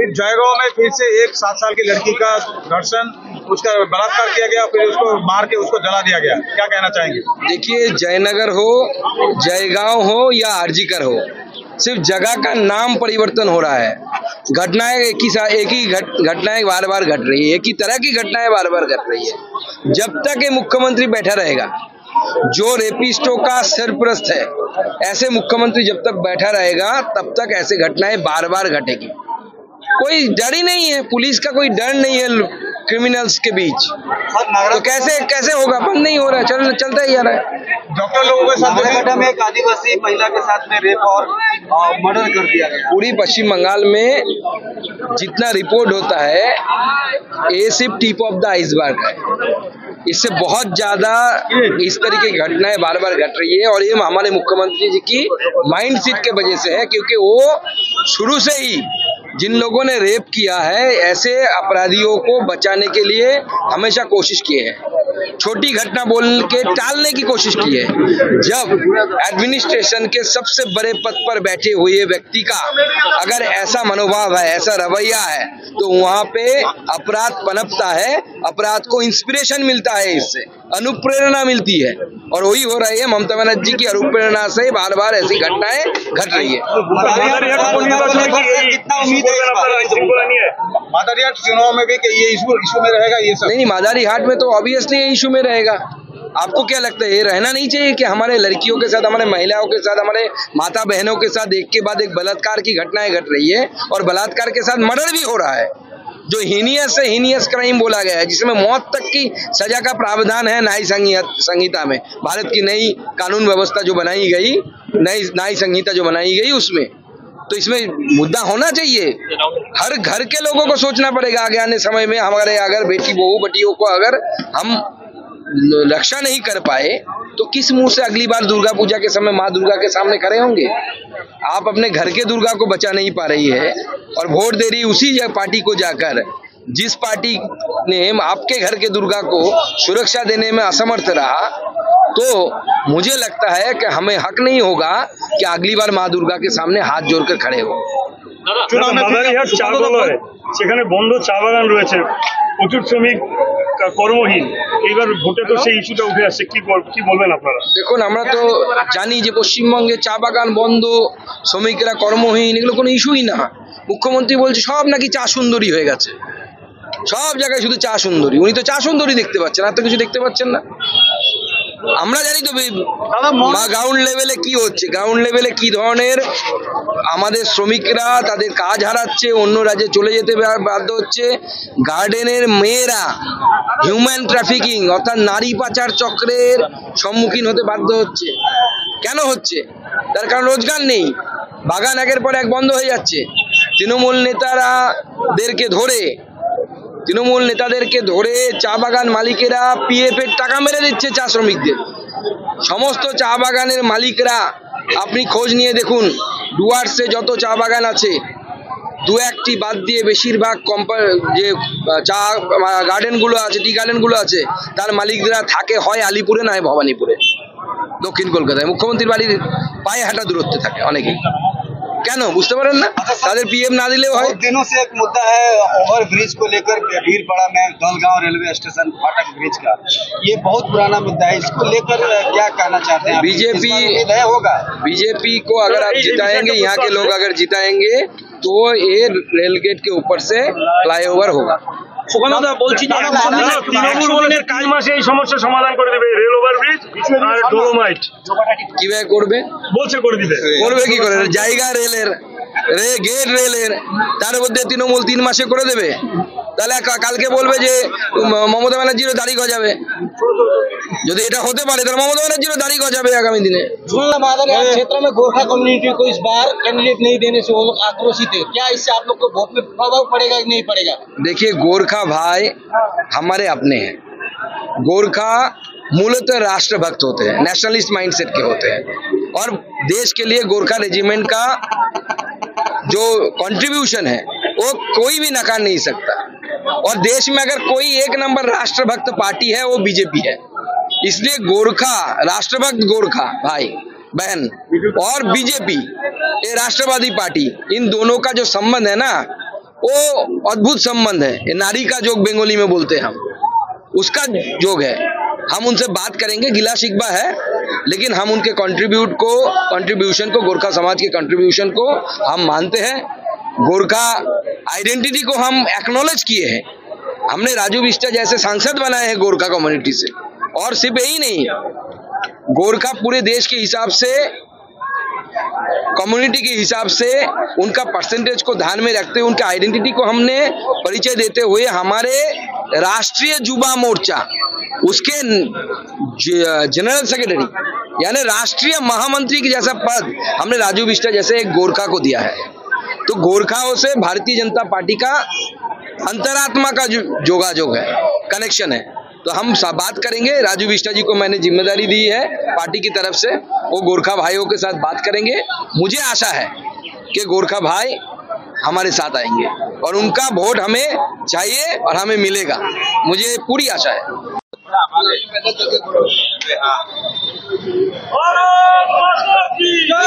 फिर जयगांव में फिर से एक 7 साल की लड़की का धर्षण, उसका बलात्कार किया गया, फिर उसको मार के उसको जला दिया गया। क्या कहना चाहेंगे? देखिए, जयनगर हो, जयगांव हो या आरजीकर हो, सिर्फ जगह का नाम परिवर्तन हो रहा है। घटनाएं एक ही घटनाएं बार बार घट रही है, एक ही तरह की घटनाएं बार बार घट रही है। जब तक ये मुख्यमंत्री बैठा रहेगा, जो रेपिस्टों का सरपरस्त है, ऐसे मुख्यमंत्री जब तक बैठा रहेगा तब तक ऐसे घटनाएं बार बार घटेगी। कोई डर ही नहीं है, पुलिस का कोई डर नहीं है क्रिमिनल्स के बीच, तो कैसे होगा? बंद नहीं हो रहा है, चलता ही आ रहा है। डॉक्टर लोगों के साथ नारायणगढ़ में एक आदिवासी महिला के साथ में रेप और मर्डर कर दिया गया। पूरी पश्चिम बंगाल में जितना रिपोर्ट होता है, ये सिर्फ टिप ऑफ द आइसबर्ग है। इससे बहुत ज्यादा इस तरीके की घटनाएं बार बार घट रही है, और ये हमारे मुख्यमंत्री जी की माइंड सेट के वजह से है, क्योंकि वो शुरू से ही जिन लोगों ने रेप किया है, ऐसे अपराधियों को बचाने के लिए हमेशा कोशिश की है, छोटी घटना बोल के टालने की कोशिश की है। जब एडमिनिस्ट्रेशन के सबसे बड़े पद पर बैठे हुए व्यक्ति का अगर ऐसा मनोभाव है, ऐसा रवैया है, तो वहाँ पे अपराध पनपता है, अपराध को इंस्पिरेशन मिलता है, इससे अनुप्रेरणा मिलती है, और वही हो रही है। ममता बनर्जी की अनुप्रेरणा से बार बार ऐसी घटनाएं घट रही है। मादारिहाट चुनाव में भी ये इशू में रहेगा, ये सब नहीं, मादारिहाट में तो ऑब्वियसली ये इशू में रहेगा। आपको क्या लगता है, ये रहना नहीं चाहिए कि हमारे लड़कियों के साथ, हमारे महिलाओं के साथ, हमारे माता बहनों के साथ एक के बाद एक बलात्कार की घटनाएं घट रही है, और बलात्कार के साथ मर्डर भी हो रहा है, जो हीनियस से हीनियस क्राइम बोला गया है, जिसमें मौत तक की सजा का प्रावधान है न्याय संहिता में। भारत की नई कानून व्यवस्था जो बनाई गई, नई न्याय संहिता जो बनाई गई, उसमें तो इसमें मुद्दा होना चाहिए। हर घर के लोगों को सोचना पड़ेगा आगे आने समय में, हमारे अगर बेटी बहू बेटियों को अगर हम रक्षा नहीं कर पाए तो किस मुंह से अगली बार दुर्गा पूजा के समय माँ दुर्गा के सामने खड़े होंगे? आप अपने घर के दुर्गा को बचा नहीं पा रही है और वोट दे रही उसी पार्टी को जाकर, जिस पार्टी ने आपके घर के दुर्गा को सुरक्षा देने में असमर्थ रहा। तो मुझे लगता है कि हमें हक नहीं होगा कि अगली बार माँ दुर्गा के सामने हाथ जोड़कर खड़े हो। মাদারিহাট চা কলয় সেখানে বন্ধ চা বাগান রয়েছে, প্রচুর শ্রমিক কর্মহীন। এইবার ভোটে তো সেই ইস্যুটা উঠে আসছে, কি বলবেন আপনারা? দেখুন, আমরা তো জানি যে পশ্চিমবঙ্গে চা বাগান বন্ধ, শ্রমিকরা কর্মহীন, এগুলো কোনো ইস্যুই না। মুখ্যমন্ত্রী বলছে সব নাকি চা সুন্দরী হয়ে গেছে, সব জায়গায় শুধু চা সুন্দরী। উনি তো চা সুন্দরী দেখতে পাচ্ছেন, আর তো কিছু দেখতে পাচ্ছেন না। আমরা জানি তো গ্রাউন্ড লেভেলে কি হচ্ছে, গ্রাউন্ড লেভেলে কি ধরনের আমাদের শ্রমিকরা তাদের কাজ হারাচ্ছে, অন্য রাজ্যে চলে যেতে বাধ্য হচ্ছে। গার্ডেনের মেয়েরা হিউম্যান ট্রাফিকিং অর্থাৎ নারী পাচার চক্রের সম্মুখীন হতে বাধ্য হচ্ছে। কেন হচ্ছে? তার কারণ রোজগার নেই, বাগান একের পর এক বন্ধ হয়ে যাচ্ছে। তৃণমূল নেতাদেরকে ধরে চা বাগান মালিকেরা পিএফ এর টাকা মেরে দিচ্ছে চা শ্রমিকদের। সমস্ত চা বাগানের মালিকরা আপনি খোঁজ নিয়ে দেখুন, ডুয়ার্সে যত চা বাগান আছে, দু একটি বাদ দিয়ে বেশিরভাগ যে চা গার্ডেনগুলো আছে, টি গার্ডেনগুলো আছে, তার মালিকরা থাকে হয় আলিপুরে না হয় ভবানীপুরে, দক্ষিণ কলকাতায়। মুখ্যমন্ত্রীর বাড়ির পায়ে হাঁটা দূরত্বে থাকে অনেকেই। কেন বুঝতে পারেন না? তাদের পিএম না দিলেও হয়। दिनों से एक मुद्दा है ओवर ब्रिज को लेकर भीड़पड़ा में, दलगांव रेलवे स्टेशन फाटक ब्रिज का, ये बहुत पुराना मुद्दा है, इसको लेकर क्या कहना चाहते हैं? बीजेपी को अगर आप जिताएंगे, यहाँ के लोग अगर जिताएंगे, तो ये रेल गेट के ऊपर से फ्लाईओवर होगा। সমস্যা সমাধান করে দেবে, রেল ওভারব্রিজ আর ডোলোমাইট কিভাবে করবে বলছে, করে দিবে। করবে কি করে? জায়গা রেলের, গেট রেলের, তার মধ্যে তৃণমূল 3 মাসে করে দেবে। তাহলে কালকে বলবে যে মমতা ব্যানার্জিরও দাড়ি গজাবে। যদি এটা হতে পারে তাহলে মমতা ব্যানার্জিরও दाढ़ी गजाबे आगामी दिने। मादारिहाट क्षेत्र में गोरखा कम्युनिटी को इस बार कैंडिडेट नहीं देने से वो लोग आक्रोशित है, क्या इससे आप लोग को वोट में प्रभाव पड़ेगा कि नहीं पड़ेगा? देखिए, गोरखा भाई हमारे अपने हैं। गोरखा मूलतः राष्ट्रभक्त होते हैं, नेशनलिस्ट माइंडसेट के होते हैं, और देश के लिए गोरखा रेजिमेंट का जो कंट्रीब्यूशन है वो कोई भी नकार नहीं सकता। और देश में अगर कोई एक नंबर राष्ट्रभक्त पार्टी है वो बीजेपी है। इसलिए गोरखा, राष्ट्रभक्त गोरखा भाई बहन और बीजेपी, ये राष्ट्रवादी पार्टी, इन दोनों का जो संबंध है ना, वो अद्भुत संबंध है, ये नारी का जोग बंगाली में बोलते हैं हम, उसका जोग है। हम उनसे बात करेंगे, गिला शिकवा है, लेकिन हम उनके कंट्रीब्यूशन को गोरखा समाज के कंट्रीब्यूशन को हम मानते हैं। गोरखा आइडेंटिटी को हम एक्नॉलेज किए हैं। हमने राजू बिष्ट जैसे सांसद बनाए हैं गोरखा कम्युनिटी से, और सिर्फ यही नहीं, गोरखा पूरे देश के हिसाब से, कम्युनिटी के हिसाब से उनका परसेंटेज को ध्यान में रखते हुए उनका आइडेंटिटी को हमने परिचय देते हुए हमारे राष्ट्रीय युवा मोर्चा, उसके जनरल सेक्रेटरी यानी राष्ट्रीय महामंत्री के जैसा पद हमने राजू बिष्ट जैसे एक गोरखा को दिया है। तो गोरखाओं से भारतीय जनता पार्टी का अंतरात्मा का जोगाजोग है, कनेक्शन है। तो हम बात करेंगे, राजू बिष्ट जी को मैंने जिम्मेदारी दी है पार्टी की तरफ से, वो गोरखा भाइयों के साथ बात करेंगे। मुझे आशा है कि गोरखा भाई हमारे साथ आएंगे और उनका वोट हमें चाहिए और हमें मिलेगा, मुझे पूरी आशा है। भारत माता की जय।